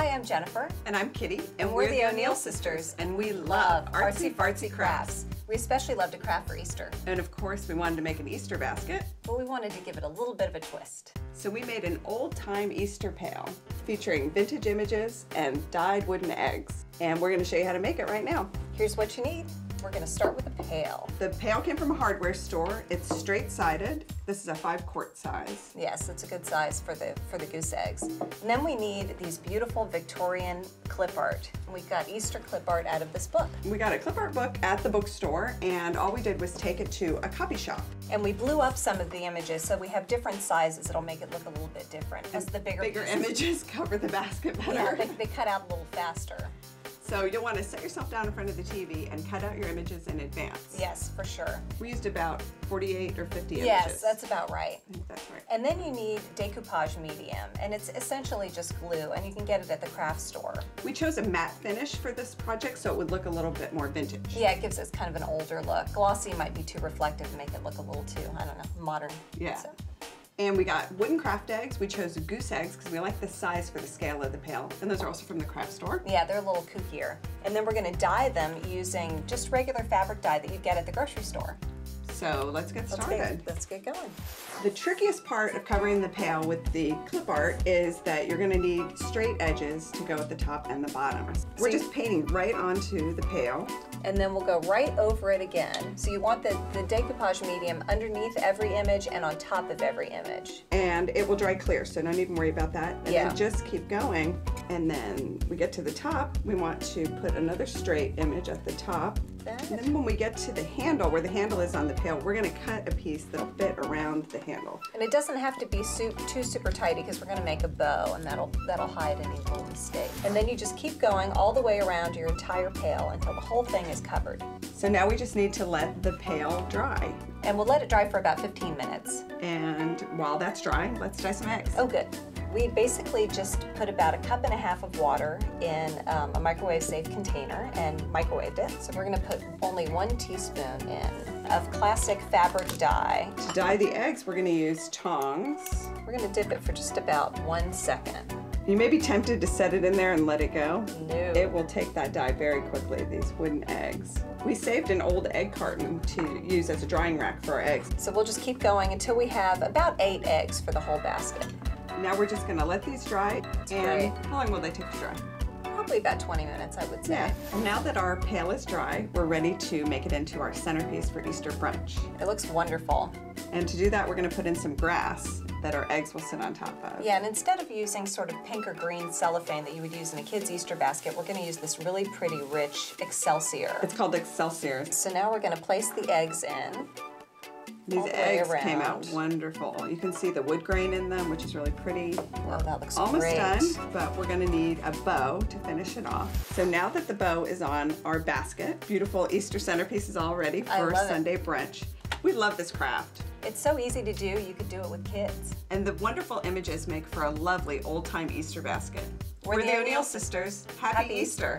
Hi, I'm Jennifer. And I'm Kitty. And we're the O'Neill sisters. And we love artsy fartsy crafts. We especially love to craft for Easter. And of course, we wanted to make an Easter basket. But we wanted to give it a little bit of a twist. So we made an old-time Easter pail featuring vintage images and dyed wooden eggs. And we're going to show you how to make it right now. Here's what you need. We're going to start with a pail. The pail came from a hardware store. It's straight-sided. This is a 5-quart size. Yes, it's a good size for the goose eggs. And then we need these beautiful Victorian clip art. And we got Easter clip art out of this book. We got a clip art book at the bookstore, and all we did was take it to a copy shop. And we blew up some of the images, so we have different sizes. It'll make it look a little bit different. As the bigger images cover the basket better. Yeah, they cut out a little faster. So you'll want to set yourself down in front of the TV and cut out your images in advance. Yes, for sure. We used about 48 or 50 images. Yes, that's about right. I think that's right. And then you need decoupage medium, and it's essentially just glue, and you can get it at the craft store. We chose a matte finish for this project so it would look a little bit more vintage. Yeah, it gives us kind of an older look. Glossy might be too reflective and make it look a little too, I don't know, modern. Yeah. So. And we got wooden craft eggs. We chose goose eggs because we like the size for the scale of the pail. And those are also from the craft store. Yeah, they're a little kookier. And then we're going to dye them using just regular fabric dye that you get at the grocery store. So let's get started. Let's get going. The trickiest part of covering the pail with the clip art is that you're going to need straight edges to go at the top and the bottom. We're just painting right onto the pail. And then we'll go right over it again. So you want the decoupage medium underneath every image and on top of every image. And it will dry clear, so no need to worry about that. And then just keep going. And then we get to the top, we want to put another straight image at the top. And then when we get to the handle, where the handle is on the pail, we're going to cut a piece that'll fit around the handle. And it doesn't have to be too super tidy because we're going to make a bow, and that'll hide any little mistake. And then you just keep going all the way around your entire pail until the whole thing is covered. So now we just need to let the pail dry. And we'll let it dry for about 15 minutes. And while that's drying, let's dye some eggs. Oh, good. We basically just put about 1.5 cups of water in a microwave-safe container and microwaved it. So we're going to put only 1 teaspoon in of classic fabric dye. To dye the eggs, we're going to use tongs. We're going to dip it for just about 1 second. You may be tempted to set it in there and let it go. No. It will take that dye very quickly, these wooden eggs. We saved an old egg carton to use as a drying rack for our eggs. So we'll just keep going until we have about 8 eggs for the whole basket. Now we're just going to let these dry. And how long will they take to dry? Probably about 20 minutes, I would say. Yeah. Now that our pail is dry, we're ready to make it into our centerpiece for Easter brunch. It looks wonderful. And to do that, we're going to put in some grass that our eggs will sit on top of. Yeah, and instead of using sort of pink or green cellophane that you would use in a kid's Easter basket, we're going to use this really pretty, rich Excelsior. It's called Excelsior. So now we're going to place the eggs in. These eggs came out wonderful. You can see the wood grain in them, which is really pretty. Oh, that looks almost great. Done, but we're going to need a bow to finish it off. So now that the bow is on our basket, beautiful Easter centerpiece is all ready for Sunday brunch. We love this craft. It's so easy to do, you could do it with kids. And the wonderful images make for a lovely old-time Easter basket. We're the O'Neill sisters. Happy Easter.